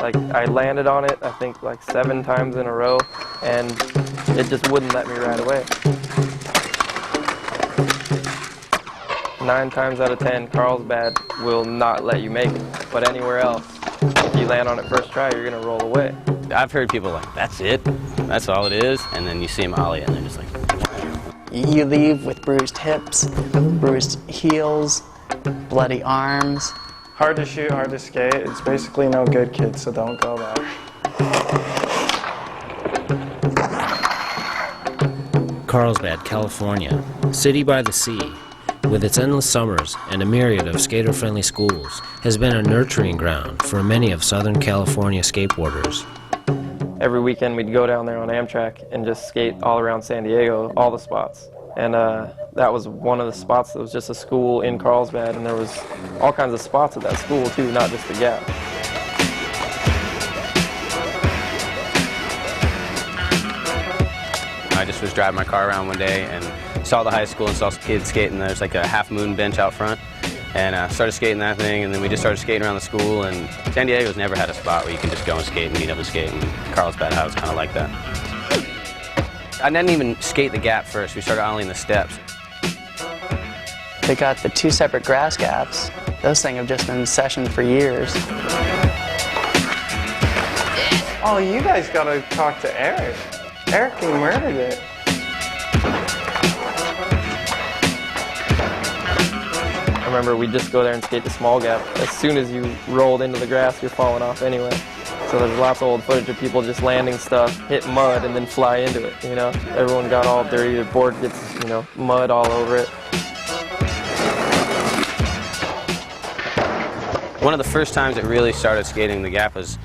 Like, I landed on it, I think, like 7 times in a row, and it just wouldn't let me ride away. 9 times out of 10, Carlsbad will not let you make it. But anywhere else, if you land on it first try, you're gonna roll away. I've heard people like, that's it? That's all it is? And then you see them ollie it, and they're just like, you leave with bruised hips, bruised heels, bloody arms. Hard to shoot, hard to skate. It's basically no good, kids, so don't go there. Carlsbad, California, city by the sea, with its endless summers and a myriad of skater-friendly schools, has been a nurturing ground for many of Southern California skateboarders. Every weekend we'd go down there on Amtrak and just skate all around San Diego, all the spots. And that was one of the spots that was just a school in Carlsbad, and there was all kinds of spots at that school too, not just the Gap. I just was driving my car around one day and saw the high school and saw some kids skating. There's like a half moon bench out front, and started skating that thing, and then we just started skating around the school. And San Diego's never had a spot where you can just go and skate and meet up and skate, and Carlsbad was kind of like that. I didn't even skate the Gap first. We started ollieing the steps. They got the 2 separate grass gaps. Those things have just been in session for years. Oh, you guys gotta talk to Eric. Eric murdered it. I remember we'd just go there and skate the small gap. As soon as you rolled into the grass, you're falling off anyway. So there's lots of old footage of people just landing stuff, hit mud, and then fly into it, you know? Everyone got all dirty, the board gets, you know, mud all over it. One of the first times that really started skating the Gap was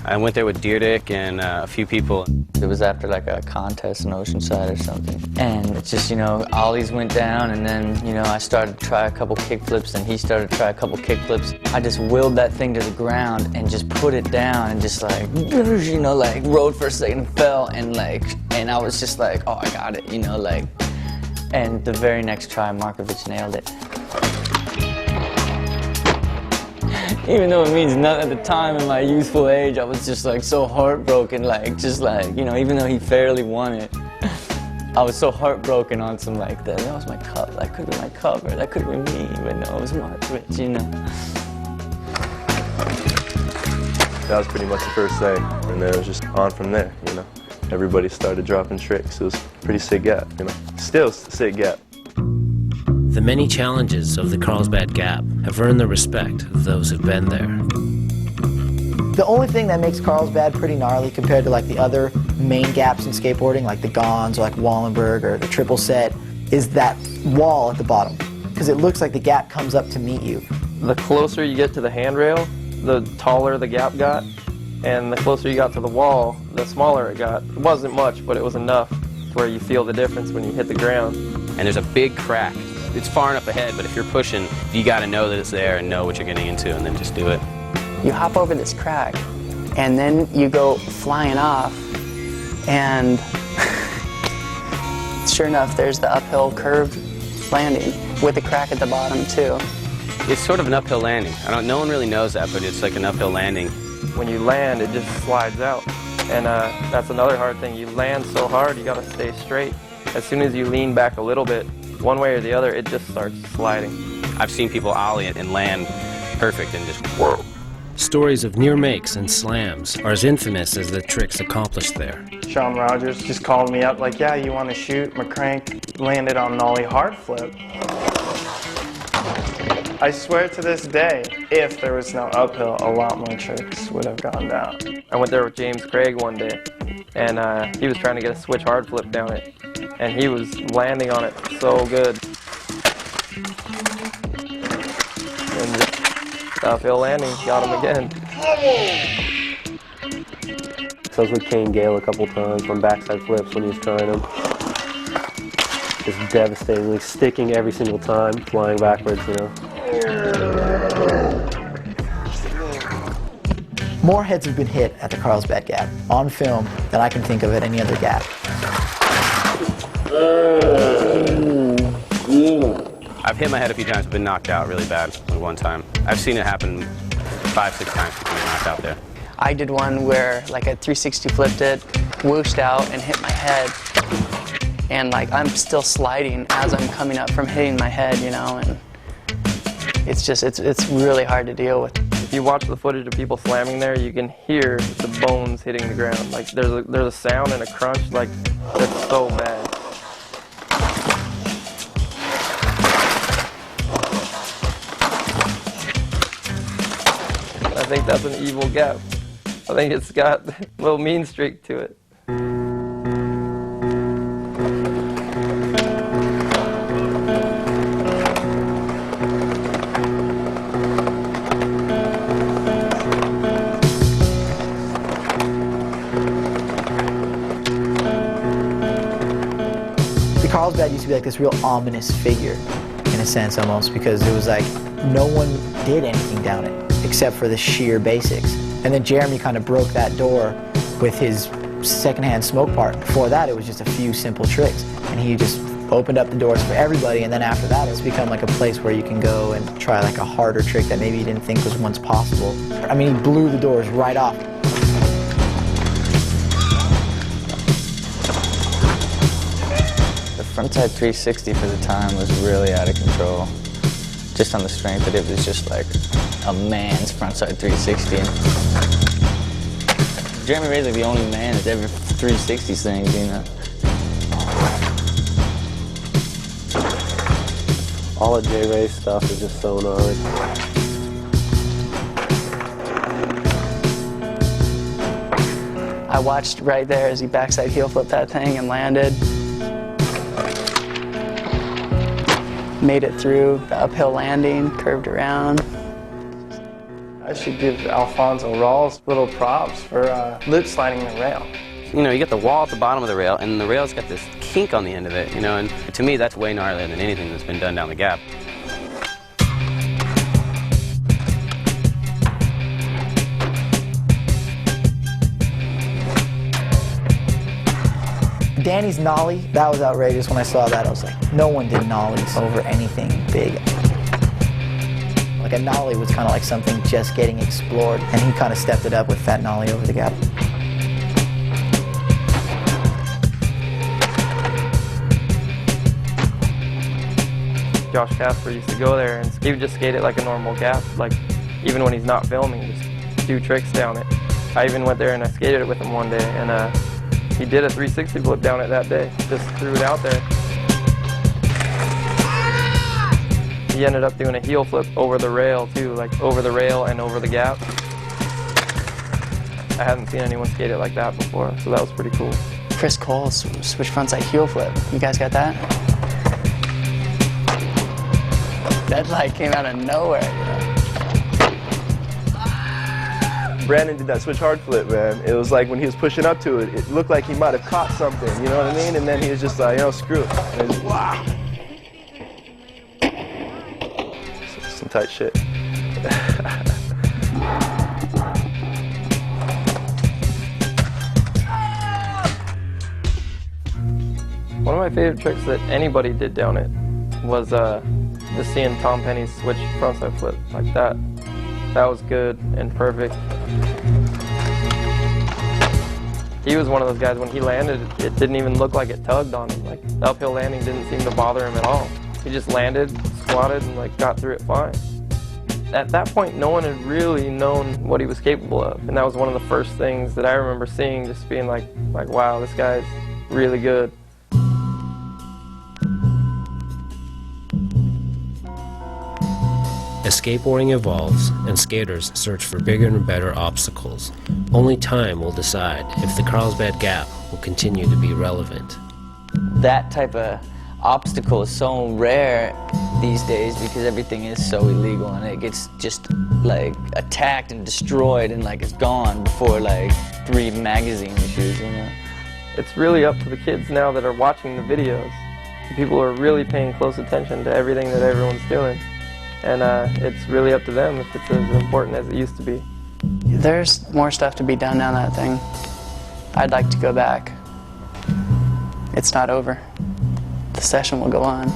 I went there with Deerdick and a few people. It was after like a contest in Oceanside or something. And it's just, you know, ollies went down, and then, you know, I started to try a couple kickflips, and he started to try a couple kickflips. I just willed that thing to the ground and just put it down and just like, you know, like rode for a second and fell, and I was just like, oh, I got it, you know, like. And the very next try, Markovich nailed it. Even though it means nothing at the time in my youthful age, I was just like so heartbroken, like just like, you know, even though he fairly won it, I was so heartbroken on some like that was my cup, that could be my cover, that could be me, but no, it was Markovich, you know. That was pretty much the first day, and then it was just on from there, you know. Everybody started dropping tricks. It was a pretty sick gap, you know. Still a sick gap. The many challenges of the Carlsbad Gap have earned the respect of those who've been there. The only thing that makes Carlsbad pretty gnarly compared to like the other main gaps in skateboarding, like the Gons or like Wallenberg or the Triple Set, is that wall at the bottom. Because it looks like the gap comes up to meet you. The closer you get to the handrail, the taller the gap got, and the closer you got to the wall, the smaller it got. It wasn't much, but it was enough to where you feel the difference when you hit the ground. And there's a big crack. It's far enough ahead, but if you're pushing, you got to know that it's there and know what you're getting into, and then just do it. You hop over this crack, and then you go flying off, and sure enough, there's the uphill curved landing with a crack at the bottom too. It's sort of an uphill landing. No one really knows that, but it's like an uphill landing. When you land, it just slides out, and that's another hard thing. You land so hard, you got to stay straight. As soon as you lean back a little bit, one way or the other, it just starts sliding. I've seen people ollie it and land perfect and just whoa. Stories of near makes and slams are as infamous as the tricks accomplished there. Sean Rogers just called me up like, yeah, you want to shoot? My crank landed on an ollie hard flip. I swear to this day, if there was no uphill, a lot more tricks would have gone down. I went there with James Craig one day, and he was trying to get a switch hard flip down it, and he was landing on it so good. And just uphill landing got him again. So I was with Kane Gale a couple times on backside flips when he was trying them. Just devastatingly sticking every single time, flying backwards, you know. More heads have been hit at the Carlsbad Gap on film than I can think of at any other gap. I've hit my head a few times, been knocked out really bad one time. I've seen it happen 5-6 times before being knocked out there. I did one where like I 360 flipped it, whooshed out and hit my head. And like I'm still sliding as I'm coming up from hitting my head, you know, and it's really hard to deal with. If you watch the footage of people slamming there, you can hear the bones hitting the ground. Like there's a sound and a crunch, like that's so bad. I think that's an evil gap. I think it's got a little mean streak to it. The Carlsbad used to be like this real ominous figure, in a sense almost, because it was like no one did anything down it except for the sheer basics. And then Jeremy kind of broke that door with his secondhand smoke part. Before that, it was just a few simple tricks, and he just opened up the doors for everybody. And then after that, it's become like a place where you can go and try like a harder trick that maybe you didn't think was once possible. I mean, he blew the doors right off. The frontside 360 for the time was really out of control. Just on the strength that it was just like a man's frontside 360. Jeremy Ray's like the only man that's ever 360 things, you know. All the J Ray stuff is just so gnarly. I watched right there as he backside heel flipped that thing and landed. Made it through the uphill landing, curved around. I should give Alfonso Rawls little props for lip sliding the rail. You know, you get the wall at the bottom of the rail, and the rail's got this kink on the end of it, you know, and to me that's way gnarlier than anything that's been done down the gap. Danny's nollie, that was outrageous. When I saw that, I was like, no one did nollies over anything big. Like a nollie was kind of like something just getting explored, and he kind of stepped it up with that nollie over the gap. Josh Casper used to go there and he would just skate it like a normal gap, like even when he's not filming, just do tricks down it. I even went there and I skated it with him one day, and he did a 360 flip down it that day, just threw it out there. He ended up doing a heel flip over the rail too, like over the rail and over the gap. I hadn't seen anyone skate it like that before, so that was pretty cool. Chris Cole switch frontside heel flip. You guys got that? That like came out of nowhere, you know? Brandon did that switch hard flip, man. It was like when he was pushing up to it, it looked like he might have caught something, you know what I mean? And then he was just like, you know, screw it. And it was, wow. Some tight shit. One of my favorite tricks that anybody did down it was just seeing Tom Penny's switch frontside flip like that. That was good and perfect. He was one of those guys, when he landed, it didn't even look like it tugged on him. Like, the uphill landing didn't seem to bother him at all. He just landed, squatted, and like got through it fine. At that point, no one had really known what he was capable of, and that was one of the first things that I remember seeing, just being like wow, this guy's really good. As skateboarding evolves and skaters search for bigger and better obstacles, only time will decide if the Carlsbad Gap will continue to be relevant. That type of obstacle is so rare these days because everything is so illegal, and it gets just like attacked and destroyed and like it's gone before like 3 magazine issues, you know. It's really up to the kids now that are watching the videos. People are really paying close attention to everything that everyone's doing. And it's really up to them if it's as important as it used to be. There's more stuff to be done down that thing. I'd like to go back. It's not over. The session will go on.